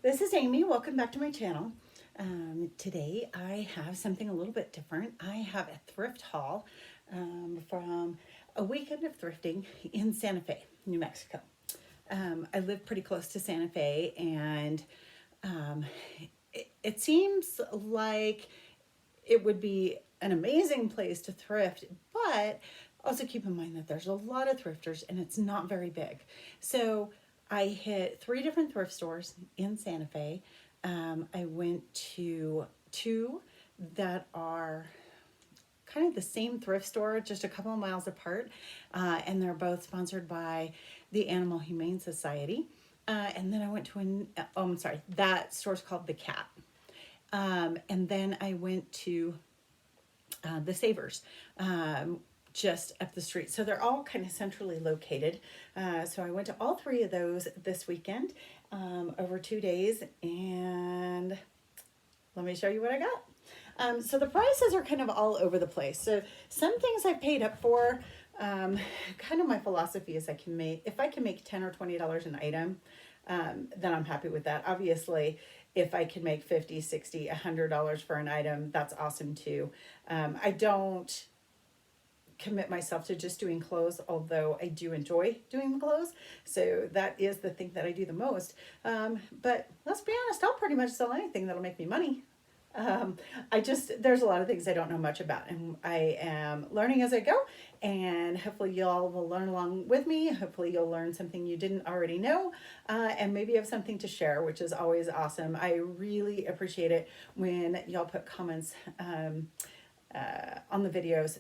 This is Amy. Welcome back to my channel. Today I have something a little bit different. I have a thrift haul from a weekend of thrifting in Santa Fe, New Mexico. I live pretty close to Santa Fe, and um, it seems like it would be an amazing place to thrift, but also keep in mind that there's a lot of thrifters and it's not very big. So I hit 3 different thrift stores in Santa Fe. I went to 2 that are kind of the same thrift store, just a couple of miles apart, and they're both sponsored by the Animal Humane Society. And then I went to that store's called The Cat. And then I went to the Savers, just up the street. So they're all kind of centrally located. So I went to all 3 of those this weekend over 2 days, and let me show you what I got. So the prices are kind of all over the place. So some things I paid up for. Kind of my philosophy is if I can make $10 or $20 an item, then I'm happy with that. Obviously, if I can make $50, $60, $100 for an item, that's awesome too. I don't commit myself to just doing clothes, although I do enjoy doing the clothes. So that is the thing that I do the most. But let's be honest, I'll pretty much sell anything that'll make me money. There's a lot of things I don't know much about, and I am learning as I go, and hopefully y'all will learn along with me. Hopefully you'll learn something you didn't already know, and maybe you have something to share, which is always awesome. I really appreciate it when y'all put comments on the videos,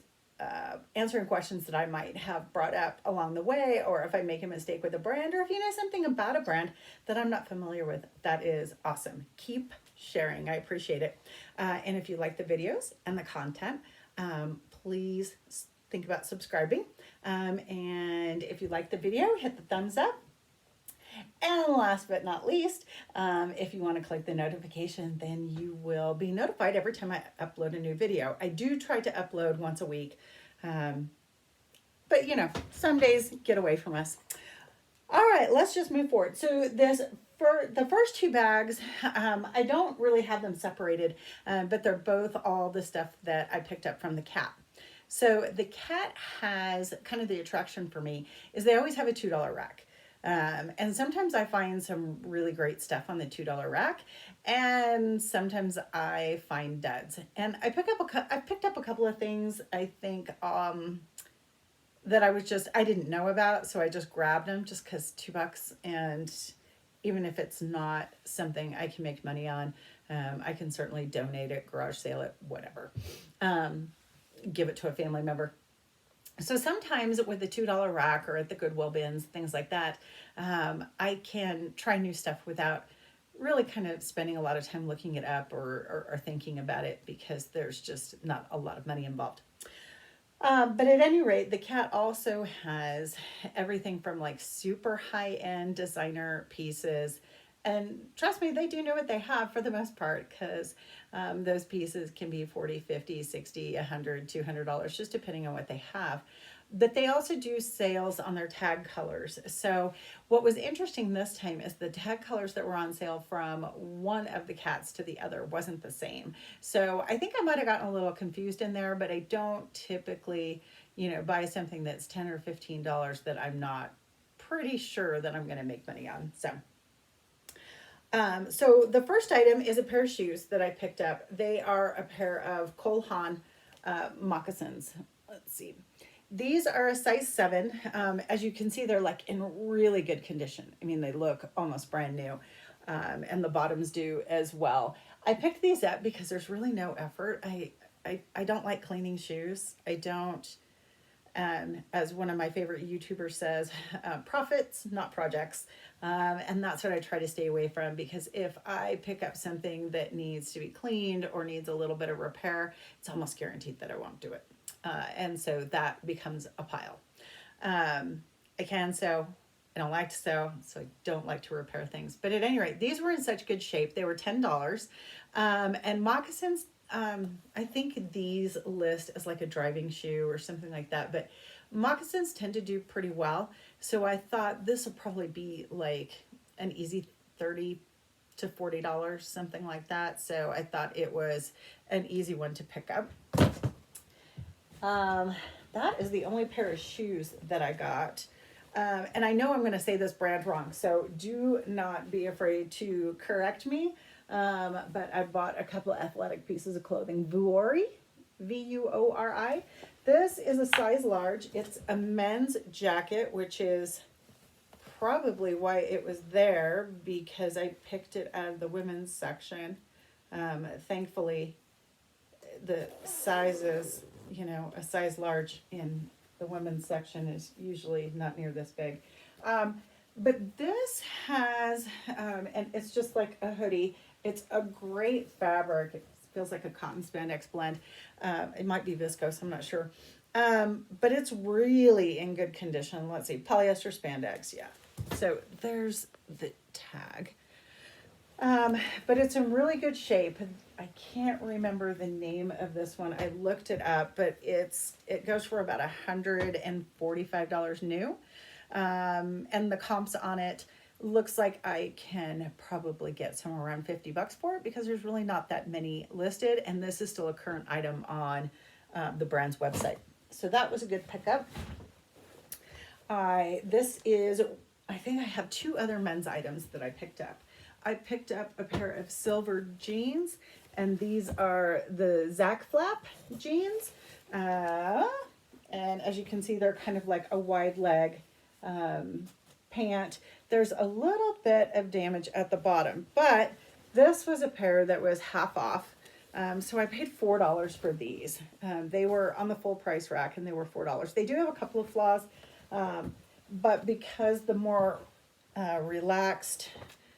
answering questions that I might have brought up along the way, or if I make a mistake with a brand, or if you know something about a brand that I'm not familiar with. That is awesome. Keep sharing. I appreciate it. And if you like the videos and the content, please think about subscribing. And if you like the video, hit the thumbs up. And last but not least, if you want to click the notification, then you will be notified every time I upload a new video. I do try to upload once a week, but some days get away from us. All right, let's just move forward. So for the first 2 bags, I don't really have them separated, but they're both all the stuff that I picked up from The Cat. So The Cat has kind of the attraction for me is they always have a $2 rack. And sometimes I find some really great stuff on the $2 rack, and sometimes I find duds. And I picked up a couple of things, I think, that I didn't know about, so I just grabbed them just because $2, and even if it's not something I can make money on, I can certainly donate it, garage sale it, whatever, give it to a family member. So sometimes with the $2 rack or at the Goodwill bins, things like that, I can try new stuff without really kind of spending a lot of time looking it up or thinking about it, because there's just not a lot of money involved. But at any rate, The Cat also has everything from like super high-end designer pieces. And trust me, they do know what they have for the most part, because those pieces can be $40, $50, $60, $100, $200, just depending on what they have. But they also do sales on their tag colors. So what was interesting this time is the tag colors that were on sale from one of the Cats to the other wasn't the same. So I think I might have gotten a little confused in there, but I don't typically, buy something that's $10 or $15 that I'm not pretty sure that I'm going to make money on. So the first item is a pair of shoes that I picked up. They are a pair of Cole Haan moccasins. Let's see. These are a size 7. As you can see, they're like in really good condition. I mean, they look almost brand new, and the bottoms do as well. I picked these up because there's really no effort. I don't like cleaning shoes. I don't. As one of my favorite YouTubers says, profits, not projects. And that's what I try to stay away from, because if I pick up something that needs to be cleaned or needs a little bit of repair, it's almost guaranteed that I won't do it. And so that becomes a pile. I can sew. I don't like to sew, so I don't like to repair things. But at any rate, these were in such good shape. They were $10. And moccasins, I think these list as like a driving shoe or something like that, but moccasins tend to do pretty well. So I thought this would probably be like an easy 30 to $40, something like that. So I thought it was an easy one to pick up. That is the only pair of shoes that I got. And I know I'm going to say this brand wrong, so do not be afraid to correct me. But I bought a couple of athletic pieces of clothing. Vuori, V-U-O-R-I. This is a size large. It's a men's jacket, which is probably why it was there, because I picked it out of the women's section. Thankfully, the sizes, you know, a size large in the women's section is usually not near this big. But this has, and it's just like a hoodie. It's a great fabric. It feels like a cotton spandex blend. It might be viscose, I'm not sure. But it's really in good condition. Let's see, polyester spandex, yeah. So there's the tag. But it's in really good shape. I can't remember the name of this one. I looked it up, but it goes for about $145 new. And the comps on it looks like I can probably get somewhere around $50 for it, because there's really not that many listed, and this is still a current item on the brand's website. So that was a good pickup. I think I have two other men's items that I picked up. I picked up a pair of silver jeans, and these are the Zach Flap jeans. And as you can see, they're kind of like a wide leg pant. There's a little bit of damage at the bottom, but this was a pair that was half off. So I paid $4 for these. They were on the full price rack, and they were $4. They do have a couple of flaws, but because the more relaxed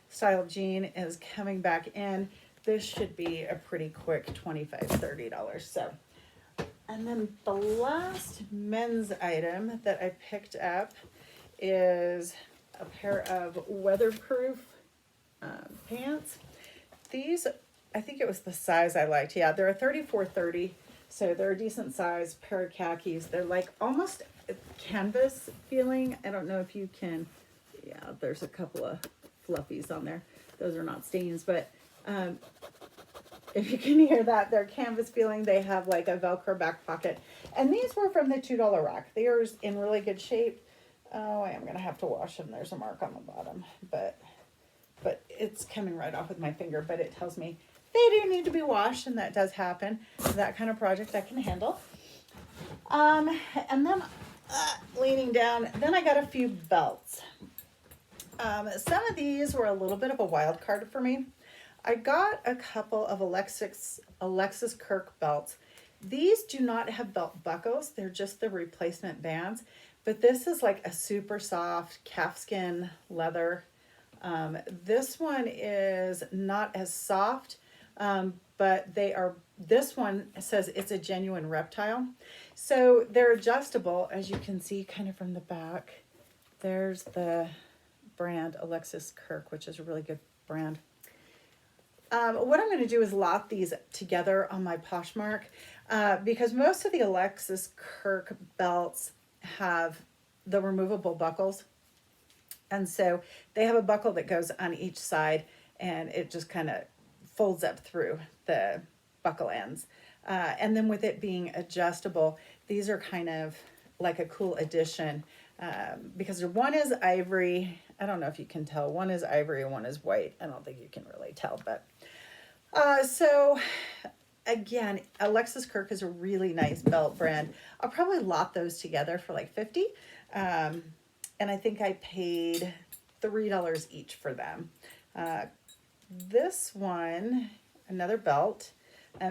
style jean is coming back in, this should be a pretty quick $25, $30. So, and then the last men's item that I picked up is a pair of weatherproof pants. These, I think it was the size I liked. Yeah, they're a 34-30, so they're a decent size pair of khakis. They're like almost canvas feeling. I don't know if you can, yeah, there's a couple of fluffies on there. Those are not stains, but if you can hear that, they're canvas feeling. They have like a Velcro back pocket. And these were from the $2 rack. They are in really good shape. Oh, I am going to have to wash them. There's a mark on the bottom, but it's coming right off with my finger, but it tells me they do need to be washed, and that does happen. That kind of project I can handle. And then leaning down, then I got a few belts. Some of these were a little bit of a wild card for me. I got a couple of Alexis Kirk belts. These do not have belt buckles. They're just the replacement bands. But this is like a super soft calfskin leather. This one is not as soft, but this one says it's a genuine reptile. So they're adjustable, as you can see kind of from the back. There's the brand Alexis Kirk, which is a really good brand. What I'm going to do is lot these together on my Poshmark, because most of the Alexis Kirk belts have the removable buckles. And so they have a buckle that goes on each side, and it just kind of folds up through the buckle ends. And then with it being adjustable, these are kind of like a cool addition, because one is ivory. I don't know if you can tell. One is ivory and one is white. I don't think you can really tell, but so again, Alexis Kirk is a really nice belt brand. I'll probably lot those together for like $50. And I think I paid $3 each for them. This one, another belt.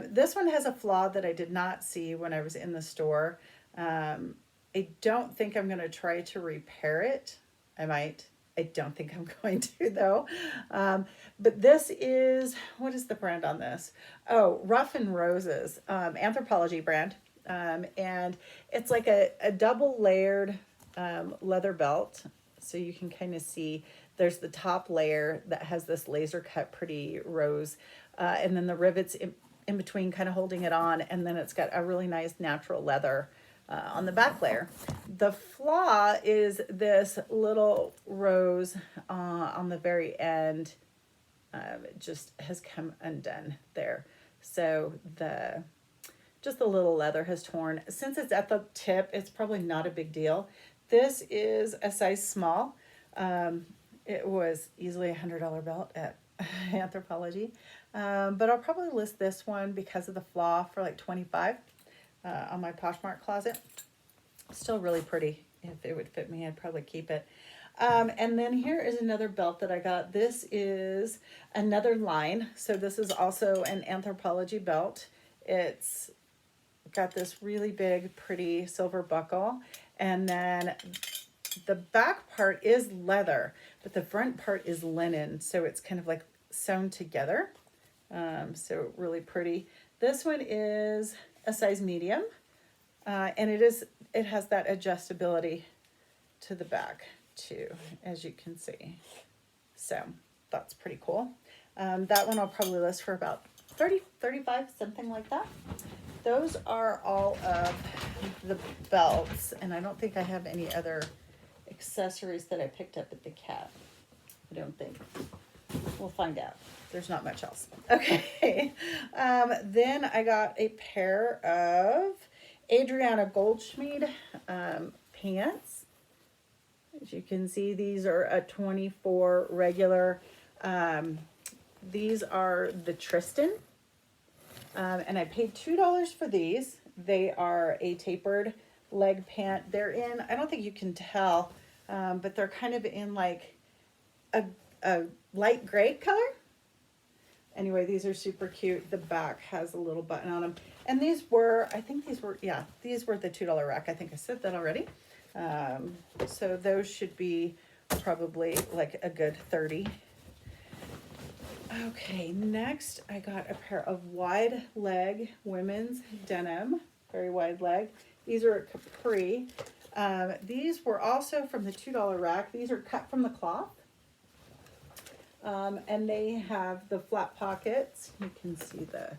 This one has a flaw that I did not see when I was in the store. I don't think I'm going to try to repair it. I might. I don't think I'm going to, though. But this is, what is the brand on this? Oh, Rough and Roses, Anthropology brand. And it's like a double layered leather belt. So you can kind of see there's the top layer that has this laser cut pretty rose. And then the rivets in between kind of holding it on. And then it's got a really nice natural leather on the back layer. The flaw is this little rose on the very end. it just has come undone there. So just the little leather has torn. Since it's at the tip, it's probably not a big deal. This is a size small. It was easily $100 belt at Anthropologie. But I'll probably list this one because of the flaw for like $25 on my Poshmark closet. Still really pretty. If it would fit me, I'd probably keep it. And then here is another belt that I got. This is another line. So this is also an Anthropologie belt. It's got this really big, pretty silver buckle. And then the back part is leather, but the front part is linen. So it's kind of like sewn together. So really pretty. This one is a size medium. And it has that adjustability to the back too, as you can see. So that's pretty cool. That one I'll probably list for about 30, 35, something like that. Those are all of the belts, and I don't think I have any other accessories that I picked up at the Cat. I don't think. We'll find out. There's not much else. Okay. Then I got a pair of Adriana Goldschmied pants. As you can see, these are a 24 regular. These are the Tristan. And I paid $2 for these. They are a tapered leg pant. They're in, I don't think you can tell, but they're kind of in like a light gray color. Anyway, these are super cute. The back has a little button on them. And these were, I think these were the $2 rack. I think I said that already. So those should be probably like a good 30. Okay, next I got a pair of wide leg women's denim, very wide leg. These are capri. These were also from the $2 rack. These are cut from the cloth. And they have the flat pockets. You can see the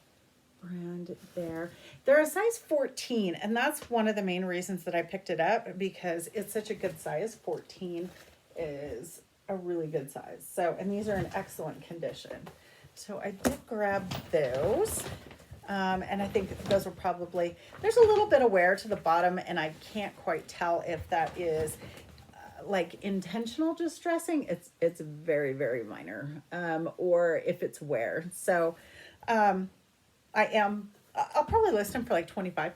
brand there. They're a size 14, and that's one of the main reasons that I picked it up, because it's such a good size. 14 is a really good size. So, and these are in excellent condition. So I did grab those. And I think those were probably, there's a little bit of wear to the bottom, and I can't quite tell if that is like intentional distressing. It's very, very minor, or if it's wear. So, I'll probably list them for like 25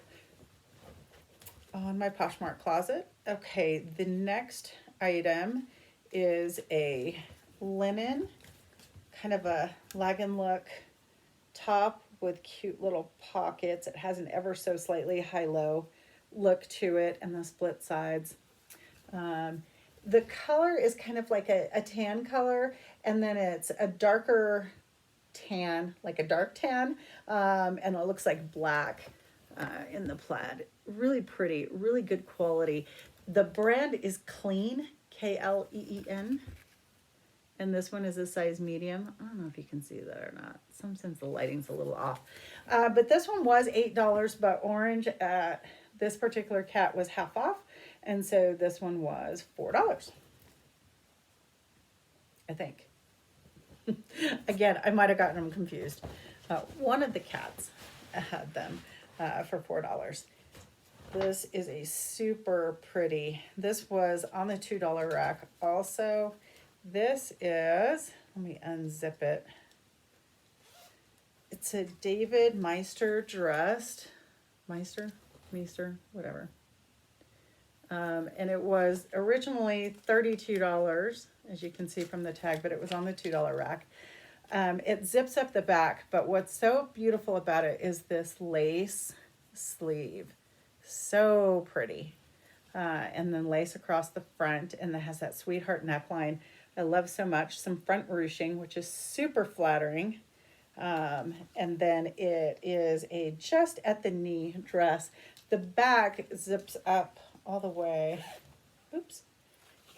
on my Poshmark closet. Okay. The next item is a linen, kind of a lag and look top with cute little pockets. It has an ever so slightly high-low look to it, and the split sides. The color is kind of like a tan color, and then it's a darker tan, like a dark tan, and it looks like black in the plaid. Really pretty, really good quality. The brand is Clean, Kleen, and this one is a size medium. I don't know if you can see that or not. Sometimes the lighting's a little off. But this one was $8, but orange at this particular Cat was half off. And so this one was $4, I think. Again, I might have gotten them confused. One of the Cats had them for $4. This is a super pretty, this was on the $2 rack also. This is, let me unzip it. It's a David Meister dressed, Meister, whatever. And it was originally $32, as you can see from the tag, but it was on the $2 rack. It zips up the back, but what's so beautiful about it is this lace sleeve. So pretty. And then lace across the front, and it has that sweetheart neckline. I love so much. Some front ruching, which is super flattering. And then it is a just at the knee dress. The back zips up all the way. Oops.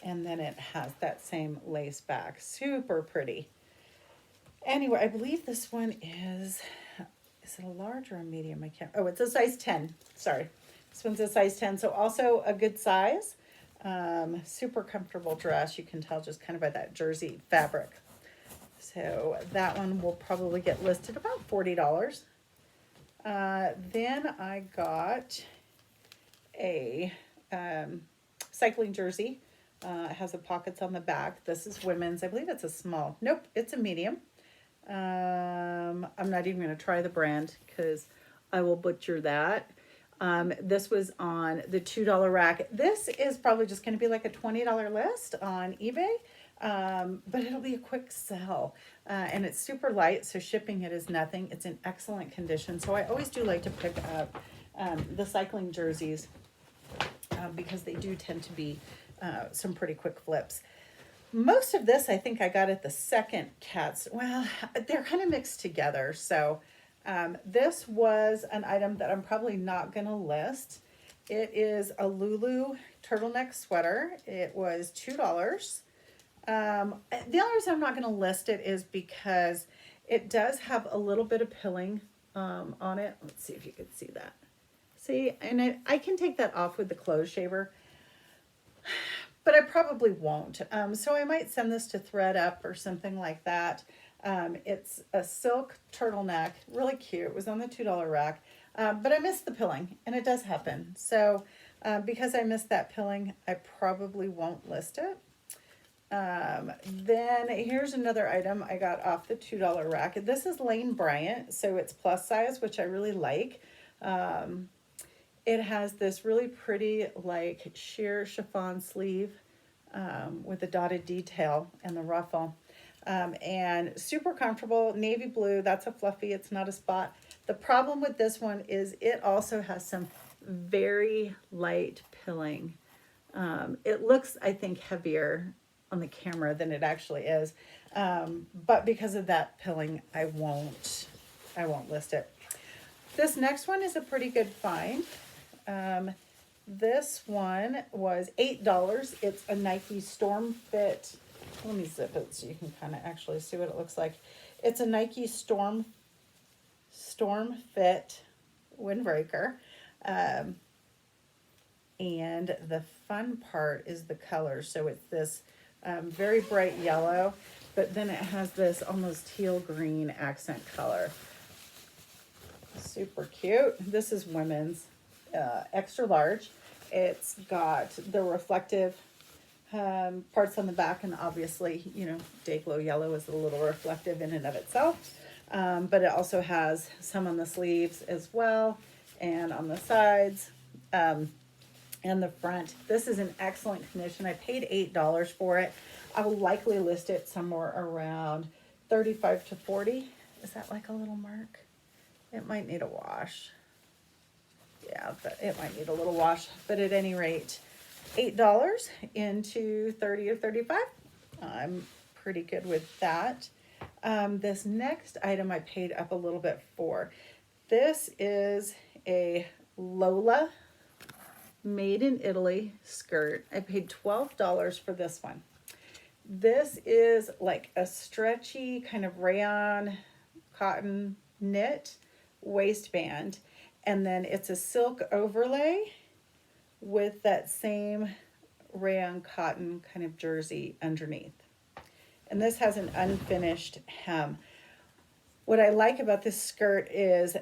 And then it has that same lace back. Super pretty. Anyway, I believe this one is it a large or a medium? I can't, oh, it's a size 10. Sorry. This one's a size 10. So also a good size. Super comfortable dress. You can tell just kind of by that jersey fabric. So that one will probably get listed about $40. Then I got a cycling jersey. It has the pockets on the back. This is women's. I believe it's a small. Nope, it's a medium. I'm not even going to try the brand because I will butcher that. This was on the $2 rack. This is probably just going to be like a $20 list on eBay, but it'll be a quick sell. And it's super light, so shipping it is nothing. It's in excellent condition. So I always do like to pick up the cycling jerseys because they do tend to be some pretty quick flips. Most of this I think I got at the second Cats. Well, they're kind of mixed together. So this was an item that I'm probably not going to list. It is a Lulu turtleneck sweater. It was $2. The only reason I'm not going to list it is because it does have a little bit of pilling on it. Let's see if you can see that. See, and I can take that off with the clothes shaver, but I probably won't. So I might send this to ThredUp or something like that. It's a silk turtleneck, really cute. It was on the $2 rack, but I missed the pilling, and it does happen. So because I missed that pilling, I probably won't list it. Then here's another item I got off the $2 rack. This is Lane Bryant, so it's plus size, which I really like. It has this really pretty like sheer chiffon sleeve with a dotted detail and the ruffle. And super comfortable, navy blue. That's a fluffy, it's not a spot. The problem with this one is it also has some very light pilling. It looks, I think, heavier on the camera than it actually is. But because of that pilling, I won't list it. This next one is a pretty good find. This one was $8. It's a Nike Storm Fit. Let me zip it so you can kind of actually see what it looks like. It's a Nike Storm Fit windbreaker. And the fun part is the color. So it's this very bright yellow, but then it has this almost teal green accent color. Super cute. This is women's, extra large. It's got the reflective parts on the back, and obviously, you know, day glow yellow is a little reflective in and of itself. But it also has some on the sleeves as well, and on the sides, and the front. This is in excellent condition. I paid $8 for it. I will likely list it somewhere around 35 to 40. Is that like a little mark? It might need a wash. Yeah, but it might need a little wash. But at any rate, $8 into 30 or 35. I'm pretty good with that. This next item I paid up a little bit for. This is a Lola made in Italy skirt. I paid $12 for this one. This is like a stretchy kind of rayon cotton knit waistband, and then it's a silk overlay with that same rayon cotton kind of jersey underneath. And this has an unfinished hem. What I like about this skirt is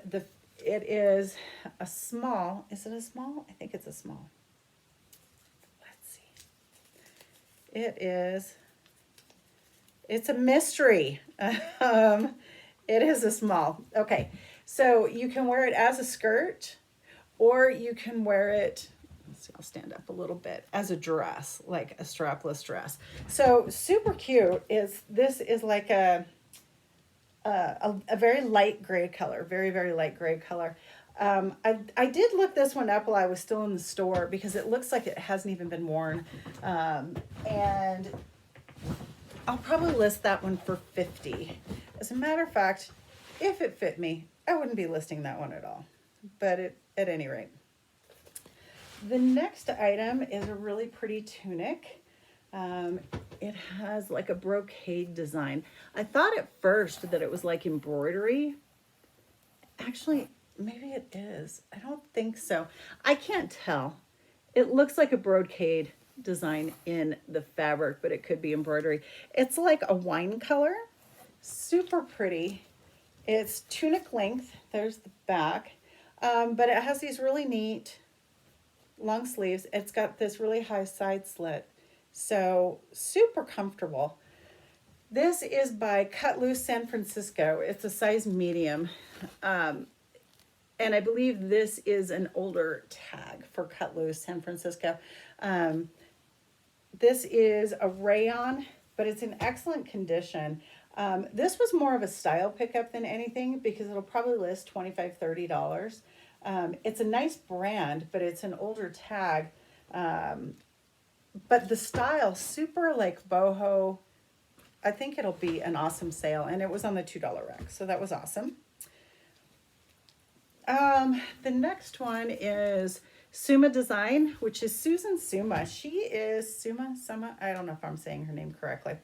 it is a small. Is it a small? I think it's a small. Let's see. It's a mystery. It is a small. Okay. So you can wear it as a skirt, or you can wear it, let's see, I'll stand up a little bit, as a dress, like a strapless dress. So super cute. This is like a very light gray color, very, very light gray color. I did look this one up while I was still in the store because it looks like it hasn't even been worn. And I'll probably list that one for $50. As a matter of fact, if it fit me, I wouldn't be listing that one at all. But at any rate. The next item is a really pretty tunic. It has like a brocade design. I thought at first that it was like embroidery. Actually, maybe it is. I don't think so. I can't tell. It looks like a brocade design in the fabric, but it could be embroidery. It's like a wine color. super pretty. It's tunic length. There's the back. But it has these really neat long sleeves. It's got this really high side slit. So super comfortable. This is by Cut Loose San Francisco. It's a size medium. And I believe this is an older tag for Cut Loose San Francisco. This is a rayon, but it's in excellent condition. This was more of a style pickup than anything because it'll probably list $25, $30. It's a nice brand, but it's an older tag. But the style, super like boho. I think it'll be an awesome sale. And it was on the $2 rack, so that was awesome. The next one is Suma Design, which is Susan Suma. She is Suma, I don't know if I'm saying her name correctly.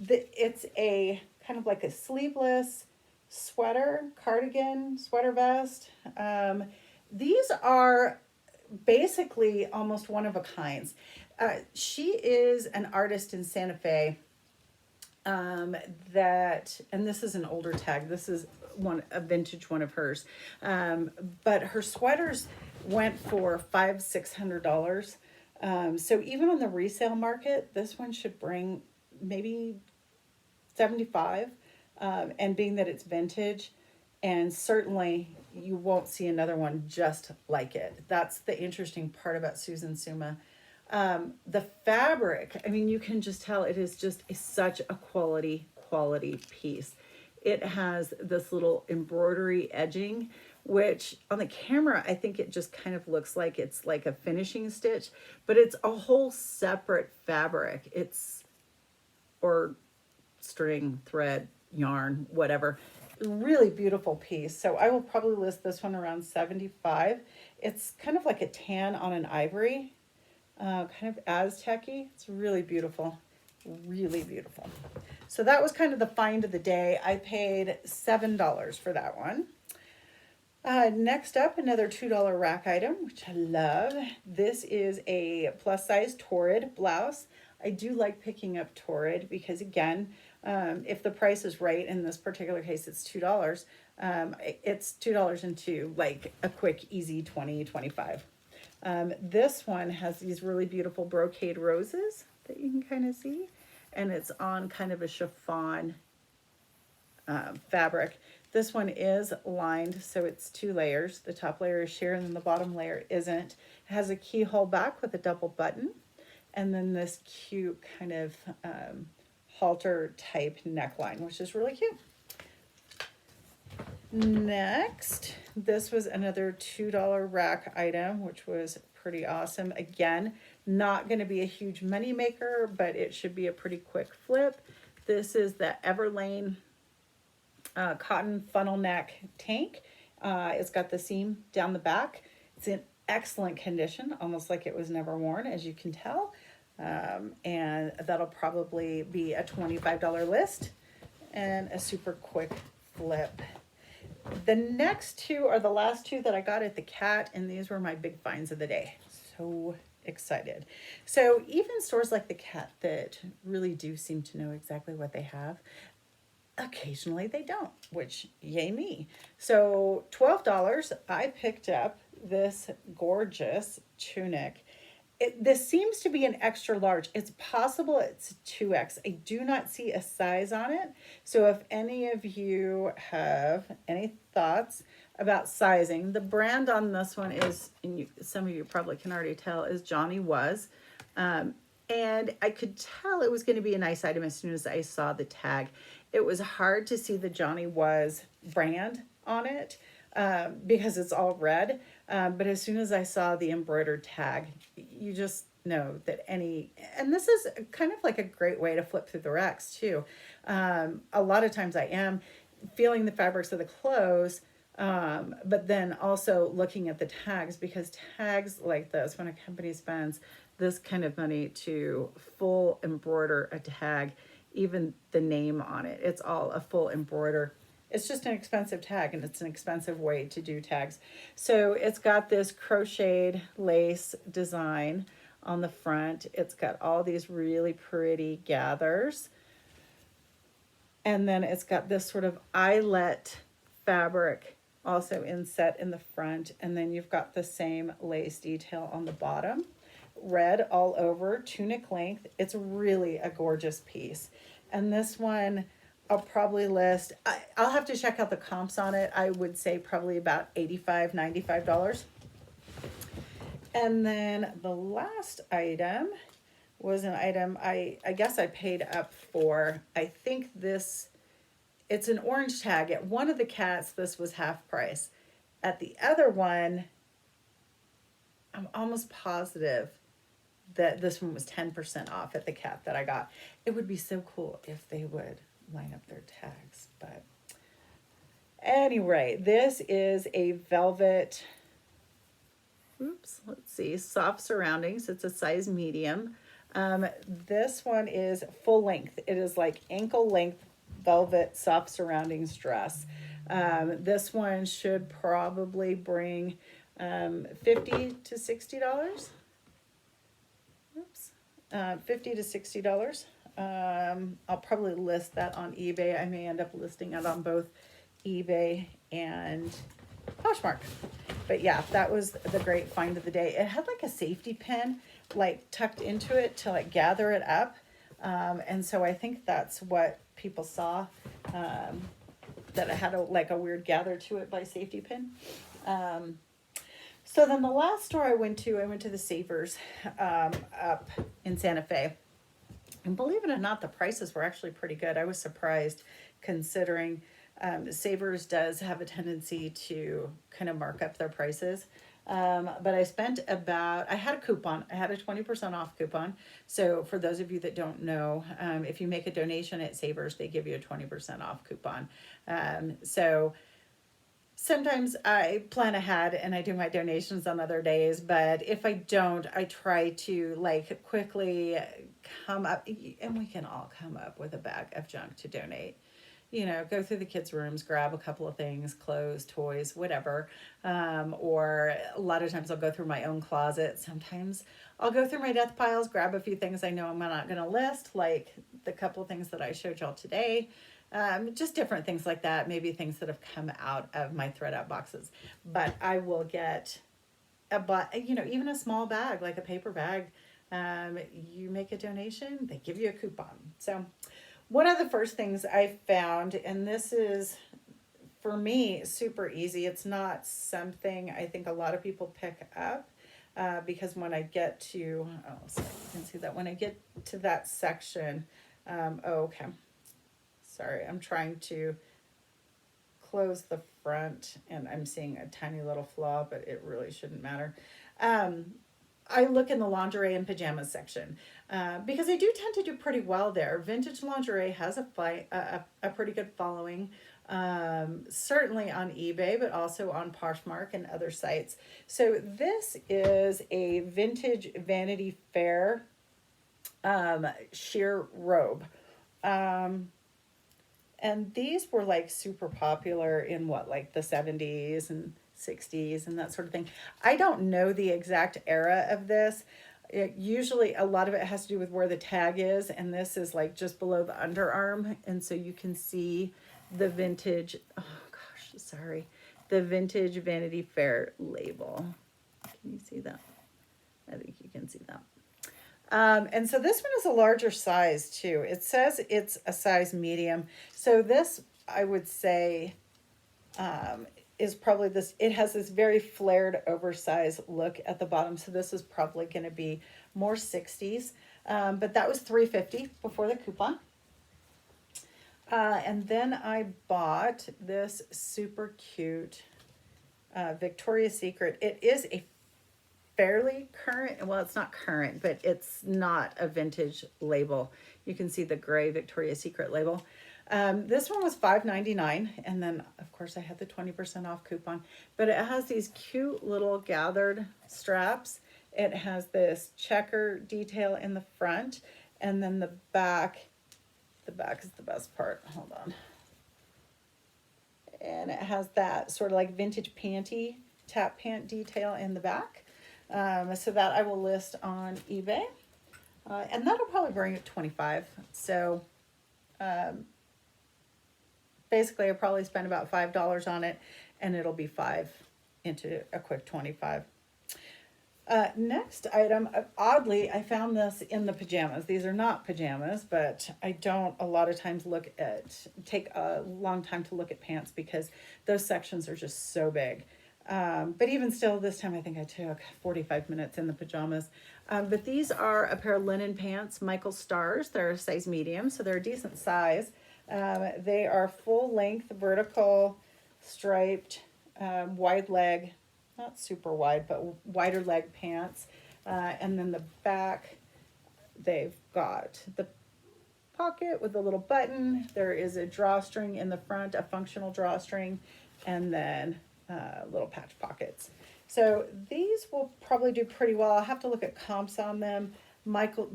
It's a kind of like a sleeveless sweater, cardigan, sweater vest. These are basically almost one of a kinds. She is an artist in Santa Fe and this is an older tag. This is a vintage one of hers. But her sweaters went for $500-$600. So even on the resale market, this one should bring maybe 75. And being that it's vintage, and certainly you won't see another one just like it. That's the interesting part about Susan Suma. The fabric, I mean, you can just tell it is just such a quality piece. It has this little embroidery edging, which on the camera, I think it just kind of looks like it's like a finishing stitch, but it's a whole separate fabric. Or string, thread, yarn, whatever. Really beautiful piece. So I will probably list this one around 75. It's kind of like a tan on an ivory, kind of Aztec-y. It's really beautiful, really beautiful. So that was kind of the find of the day. I paid $7 for that one. Next up, another $2 rack item, which I love. This is a plus size Torrid blouse. I do like picking up Torrid because, again, if the price is right, in this particular case, it's $2. It's $2 into like a quick, easy 20, 25. This one has these really beautiful brocade roses that you can kind of see. And it's on kind of a chiffon fabric. This one is lined, so it's 2 layers. The top layer is sheer and then the bottom layer isn't. It has a keyhole back with a double button. And then this cute kind of halter type neckline, which is really cute. Next, this was another $2 rack item, which was pretty awesome. Again, not going to be a huge money maker, but it should be a pretty quick flip. This is the Everlane cotton funnel neck tank. It's got the seam down the back. It's in excellent condition, almost like it was never worn, as you can tell. And that'll probably be a $25 list and a super quick flip. The next two are the last two that I got at the Cat, and these were my big finds of the day. So excited. So even stores like the Cat that really do seem to know exactly what they have, occasionally they don't, which yay me. So $12, I picked up this gorgeous tunic. This seems to be an extra large. It's possible it's 2X. I do not see a size on it. So if any of you have any thoughts about sizing, the brand on this one is, and some of you probably can already tell, is Johnny Was. And I could tell it was going to be a nice item as soon as I saw the tag. It was hard to see the Johnny Was brand on it because it's all red. But as soon as I saw the embroidered tag, you just know that and this is kind of like a great way to flip through the racks too. A lot of times I am feeling the fabrics of the clothes, but then also looking at the tags, because tags like this, when a company spends this kind of money to full embroider a tag, even the name on it, it's all a full embroider. It's just an expensive tag, and it's an expensive way to do tags. So it's got this crocheted lace design on the front. It's got all these really pretty gathers. And then it's got this sort of eyelet fabric also inset in the front. And then you've got the same lace detail on the bottom. Red all over, tunic length. It's really a gorgeous piece. And this one, I'll probably list, I'll have to check out the comps on it. I would say probably about $85, $95. And then the last item was an item I guess I paid up for. I think this, it's an orange tag. At one of the cats, this was half price. At the other one, I'm almost positive that this one was 10% off at the cat that I got. It would be so cool if they would line up their tags. But anyway, this is a velvet, let's see, soft surroundings. It's a size medium. This one is full length. It is like ankle length velvet soft surroundings dress. This one should probably bring $50 to $60. $50 to $60. I'll probably list that on eBay. I may end up listing it on both eBay and Poshmark. But yeah, that was the great find of the day. It had like a safety pin like tucked into it to like gather it up. And so I think that's what people saw, that it had a weird gather to it by safety pin. So then the last store I went to the Savers up in Santa Fe. And believe it or not, the prices were actually pretty good. I was surprised considering Savers does have a tendency to kind of mark up their prices. But I spent I had a coupon. I had a 20% off coupon. So for those of you that don't know, if you make a donation at Savers, they give you a 20% off coupon. So sometimes I plan ahead and I do my donations on other days, but if I don't, I try to like quickly come up, and we can all come up with a bag of junk to donate. You know, go through the kids' rooms, grab a couple of things, clothes, toys, whatever. Or a lot of times I'll go through my own closet. Sometimes I'll go through my death piles, grab a few things I know I'm not going to list, like the couple of things that I showed y'all today. Just different things like that. Maybe things that have come out of my thread out boxes. But I will get even a small bag, like a paper bag. You make a donation, they give you a coupon. So one of the first things I found, and this is, for me, super easy. It's not something I think a lot of people pick up because when I get to, so you can see that when I get to that section, okay. Sorry, I'm trying to close the front and I'm seeing a tiny little flaw, but it really shouldn't matter. I look in the lingerie and pajamas section because I do tend to do pretty well there. Vintage lingerie has a pretty good following, certainly on eBay, but also on Poshmark and other sites. So this is a vintage Vanity Fair sheer robe. And these were like super popular in like the 70s and 60s and that sort of thing. I don't know the exact era of this. Usually a lot of it has to do with where the tag is, and this is like just below the underarm, and so you can see the vintage, the vintage Vanity Fair label. Can you see that? I think you can see that. And so this one is a larger size too. It says it's a size medium. So this, I would say, is probably this, it has this very flared oversized look at the bottom. So this is probably going to be more 60s. But that was $3.50 before the coupon. And then I bought this super cute Victoria's Secret. It is a fairly current, well, it's not current, but it's not a vintage label. You can see the gray Victoria's Secret label. This one was $5.99, and then of course I had the 20% off coupon, but it has these cute little gathered straps. It has this checker detail in the front, and then the back is the best part. Hold on. And it has that sort of like vintage panty, tap pant detail in the back. So that I will list on eBay, and that'll probably bring it $25. So basically I probably spent about $5 on it, and it'll be 5 into a quick 25. Next item, oddly, I found this in the pajamas. These are not pajamas, but I don't a lot of times take a long time to look at pants because those sections are just so big. But even still, this time I think I took 45 minutes in the pajamas. But these are a pair of linen pants, Michael Stars. They're a size medium, so they're a decent size. They are full length, vertical, striped, wide leg, not super wide, but wider leg pants. And then the back, they've got the pocket with a little button. There is a drawstring in the front, a functional drawstring, and then little patch pockets. So these will probably do pretty well. I'll have to look at comps on them.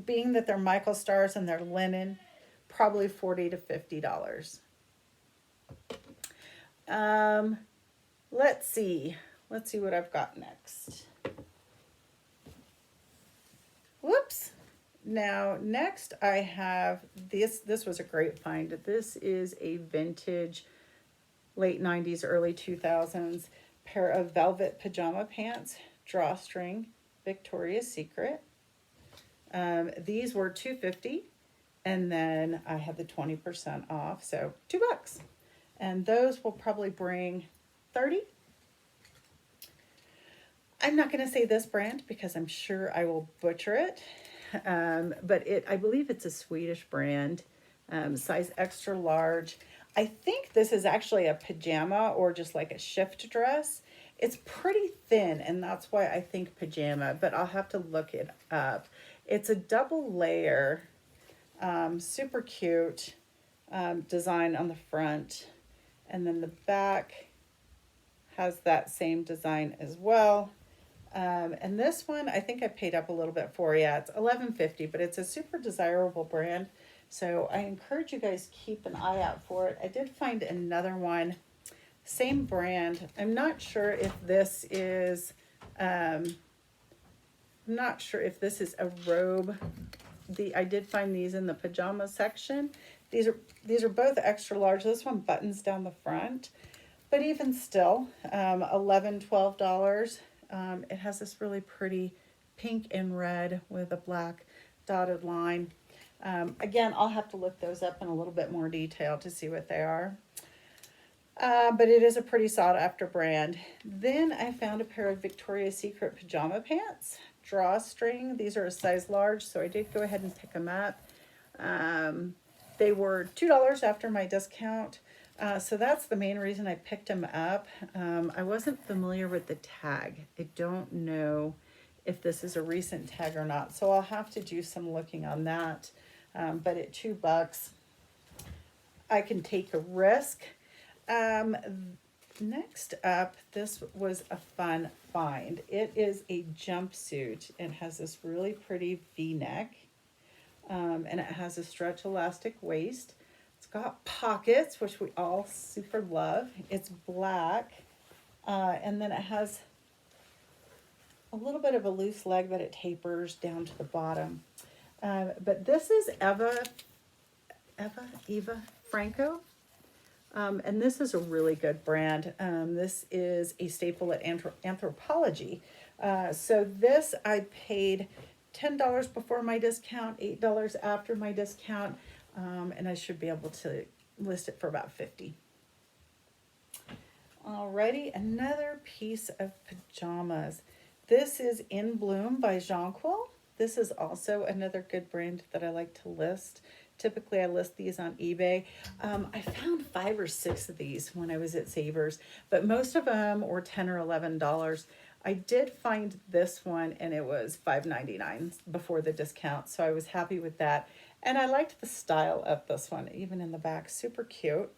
Being that they're Michael Stars and they're linen, probably $40 to $50. Let's see what I've got next. Whoops. Now, next I have this. This was a great find. This is a vintage late 90s, early 2000s pair of velvet pajama pants, drawstring, Victoria's Secret. These were $2.50, and then I had the 20% off, so $2. And those will probably bring 30. I'm not going to say this brand because I'm sure I will butcher it. But I believe it's a Swedish brand, size extra large. I think this is actually a pajama or just like a shift dress. It's pretty thin, and that's why I think pajama, but I'll have to look it up. It's a double layer, super cute design on the front, and then the back has that same design as well. And this one, I think I paid up a little bit for. Yeah, it's $11.50, but it's a super desirable brand. So I encourage you guys keep an eye out for it. I did find another one, same brand. I'm not sure if this is, a robe. I did find these in the pajama section. These are both extra large. This one buttons down the front, but even still, $11, $12. It has this really pretty pink and red with a black dotted line. Again, I'll have to look those up in a little bit more detail to see what they are. But it is a pretty sought after brand. Then I found a pair of Victoria's Secret pajama pants, drawstring. These are a size large, so I did go ahead and pick them up. They were $2 after my discount. So that's the main reason I picked them up. I wasn't familiar with the tag. I don't know if this is a recent tag or not, so I'll have to do some looking on that. But at $2, I can take a risk. Next up, this was a fun find. It is a jumpsuit. It has this really pretty V-neck, and it has a stretch elastic waist. It's got pockets, which we all super love. It's black, and then it has a little bit of a loose leg that it tapers down to the bottom. But this is Eva Franco. And this is a really good brand. This is a staple at Anthropology. So this I paid $10 before my discount, $8 after my discount, and I should be able to list it for about $50. Alrighty, another piece of pajamas. This is In Bloom by Jonquil. This is also another good brand that I like to list. Typically, I list these on eBay. I found 5 or 6 of these when I was at Savers, but most of them were $10 or $11. I did find this one, and it was $5.99 before the discount, so I was happy with that. And I liked the style of this one, even in the back, super cute.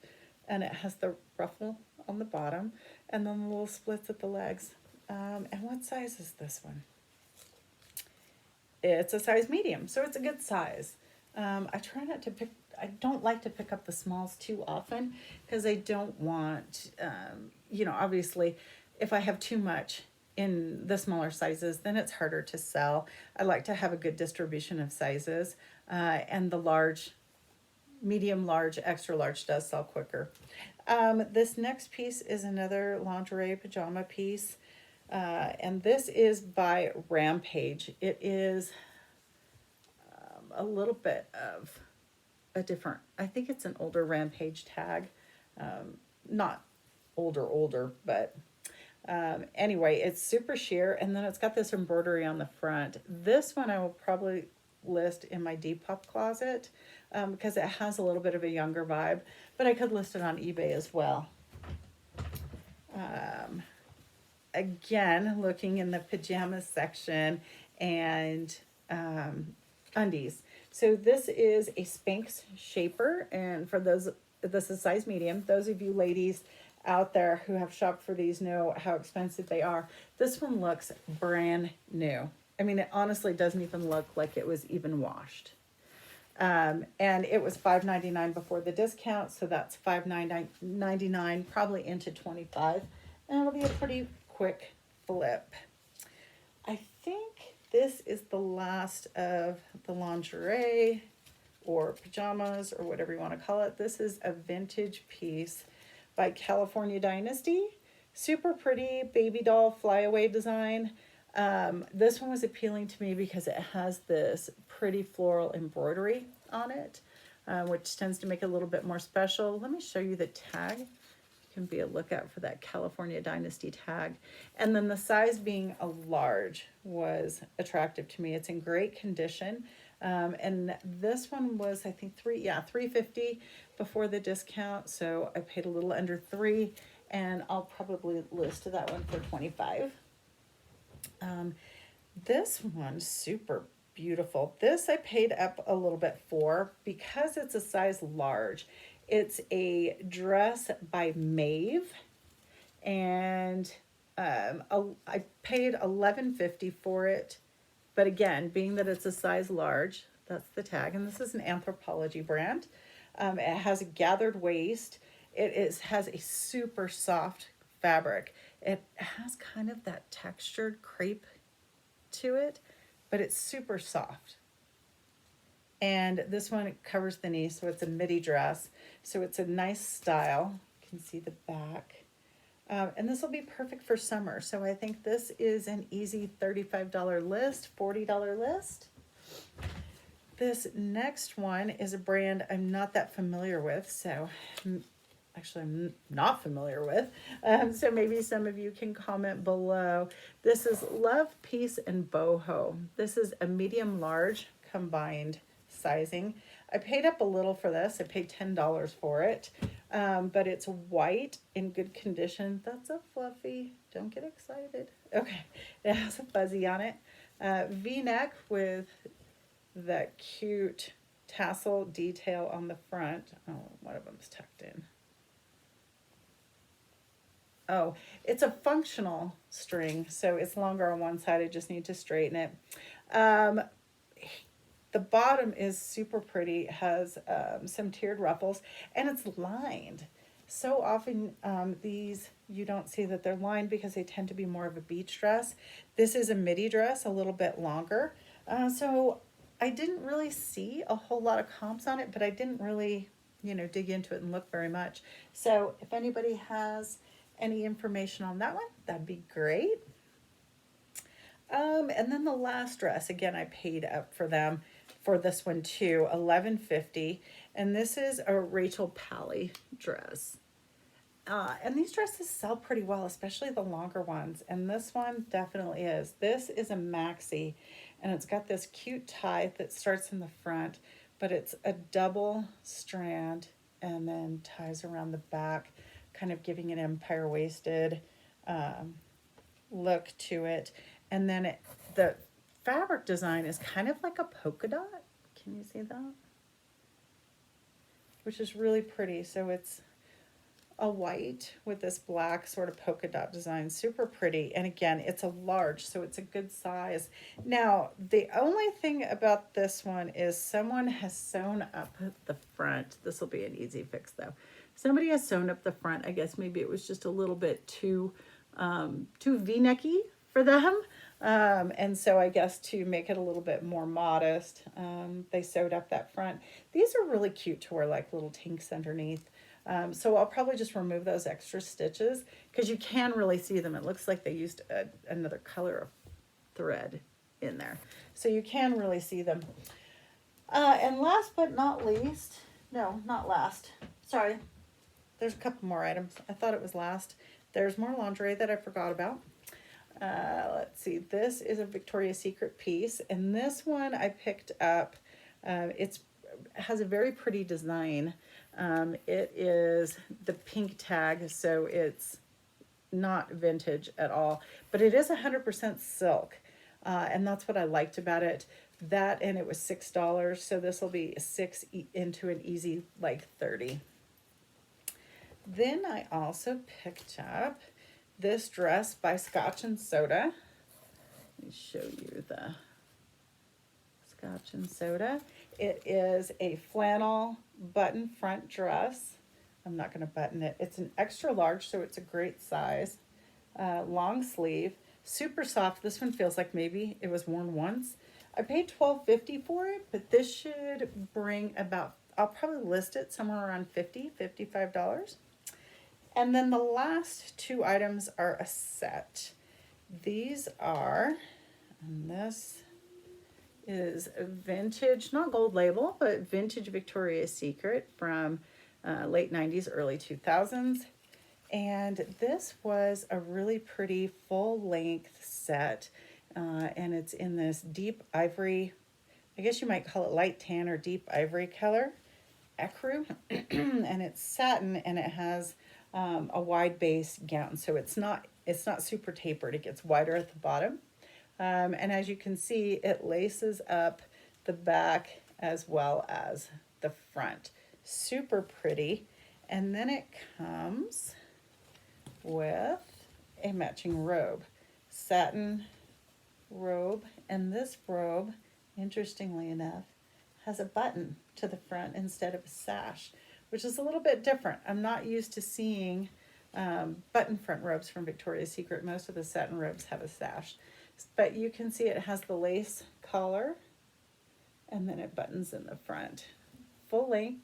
And it has the ruffle on the bottom, and then the little splits at the legs. And what size is this one? It's a size medium, so it's a good size. I try not to pick, I don't like to pick up the smalls too often because I don't want, obviously if I have too much in the smaller sizes, then it's harder to sell. I like to have a good distribution of sizes, and the large medium, large, extra large does sell quicker. This next piece is another lingerie pajama piece. And this is by Rampage. It is a little bit of a different, I think it's an older Rampage tag. Not older, but anyway, it's super sheer, and then it's got this embroidery on the front. This one I will probably list in my Depop closet because it has a little bit of a younger vibe, but I could list it on eBay as well. Again, looking in the pajamas section and undies. So this is a Spanx shaper, and for those, this is size medium. Those of you ladies out there who have shopped for these know how expensive they are. This one looks brand new. I mean, it honestly doesn't even look like it was even washed. And it was $5.99 before the discount, so that's $5.99, probably into $25, and it'll be a pretty quick flip. I think this is the last of the lingerie or pajamas or whatever you want to call it. This is a vintage piece by California Dynasty. Super pretty baby doll flyaway design. This one was appealing to me because it has this pretty floral embroidery on it, which tends to make it a little bit more special. Let me show you the tag. Can be a lookout for that California Dynasty tag. And then the size being a large was attractive to me. It's in great condition. And this one was, I think, $3.50 before the discount. So I paid a little under $3, and I'll probably list that one for $25. This one's super beautiful. This I paid up a little bit for because it's a size large. It's a dress by Maeve, and I paid $11.50 for it. But again, being that it's a size large, that's the tag. And this is an Anthropologie brand. It has a gathered waist. Has a super soft fabric. It has kind of that textured crepe to it, but it's super soft. And this one covers the knee, so it's a midi dress. So it's a nice style. You can see the back. And this will be perfect for summer. So I think this is an easy $35 list, $40 list. This next one is a brand I'm not that familiar with. So actually I'm not familiar with. So maybe some of you can comment below. This is Love, Peace, and Boho. This is a medium large combined sizing. I paid up a little for this. I paid $10 for it. But it's white in good condition. That's a fluffy. Don't get excited. Okay. It has a fuzzy on it. V-neck with that cute tassel detail on the front. Oh, one of them's tucked in. Oh, it's a functional string, so it's longer on one side. I just need to straighten it. The bottom is super pretty. It has some tiered ruffles, and it's lined. So often these, you don't see that they're lined because they tend to be more of a beach dress. This is a midi dress, a little bit longer. So I didn't really see a whole lot of comps on it, but I didn't really, dig into it and look very much. So if anybody has any information on that one, that'd be great. And then the last dress, again, I paid up for them for this one too, $11.50. And this is a Rachel Pally dress. And these dresses sell pretty well, especially the longer ones. And this one definitely is. This is a maxi, and it's got this cute tie that starts in the front, but it's a double strand and then ties around the back, kind of giving an empire waisted look to it. And then the fabric design is kind of like a polka dot. Can you see that? Which is really pretty. So it's a white with this black sort of polka dot design. Super pretty. And again, it's a large, so it's a good size. Now, the only thing about this one is someone has sewn up the front. This will be an easy fix though. Somebody has sewn up the front. I guess maybe it was just a little bit too V-necky for them. And so I guess to make it a little bit more modest, they sewed up that front. These are really cute to wear like little tanks underneath. So I'll probably just remove those extra stitches because you can really see them. It looks like they used another color of thread in there. So you can really see them. And last but not least, no, not last. Sorry, there's a couple more items. I thought it was last. There's more lingerie that I forgot about. Let's see, this is a Victoria's Secret piece, and this one I picked up. It has a very pretty design. It is the pink tag, so it's not vintage at all, but it is 100% silk, and that's what I liked about it. That, and it was $6, so this will be 6 into an easy like 30. Then I also picked up this dress by Scotch and Soda. Let me show you the Scotch and Soda. It is a flannel button front dress. I'm not going to button it. It's an extra large, so it's a great size. Long sleeve, super soft. This one feels like maybe it was worn once. I paid $12.50 for it, but this should bring about, I'll probably list it somewhere around $55. And then the last two items are a set. These are, and this is a vintage, not gold label, but vintage Victoria's Secret from late 90s, early 2000s. And this was a really pretty full-length set. And it's in this deep ivory, I guess you might call it light tan or deep ivory color, ecru. And it's satin, and it has a wide base gown, so it's not super tapered. It gets wider at the bottom, and as you can see, it laces up the back as well as the front. Super pretty. And then it comes with a matching robe, satin robe, and this robe, interestingly enough, has a button to the front instead of a sash, which is a little bit different. I'm not used to seeing button front robes from Victoria's Secret. Most of the satin robes have a sash. But you can see it has the lace collar, and then it buttons in the front. Full length,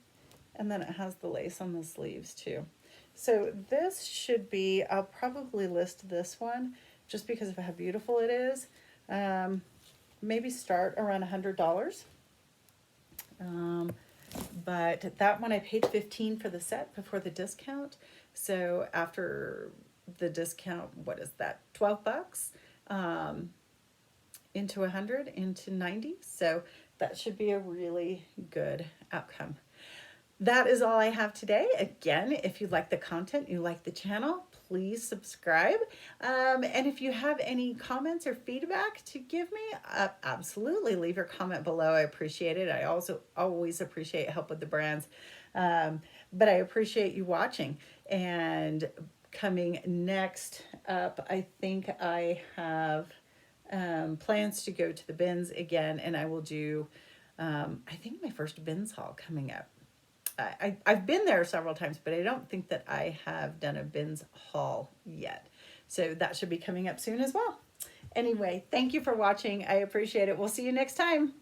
and then it has the lace on the sleeves too. So this should be, I'll probably list this one just because of how beautiful it is. Maybe start around $100. But that one I paid $15 for the set before the discount. So after the discount, what is that? $12 into 100 into 90. So that should be a really good outcome. That is all I have today. Again, if you like the content, you like the channel, please subscribe. And if you have any comments or feedback to give me, absolutely leave your comment below. I appreciate it. I also always appreciate help with the brands. But I appreciate you watching. And coming next up, I think I have plans to go to the bins again, and I will do, I think my first bins haul coming up. I've been there several times, but I don't think that I have done a bins haul yet. So that should be coming up soon as well. Anyway, thank you for watching. I appreciate it. We'll see you next time.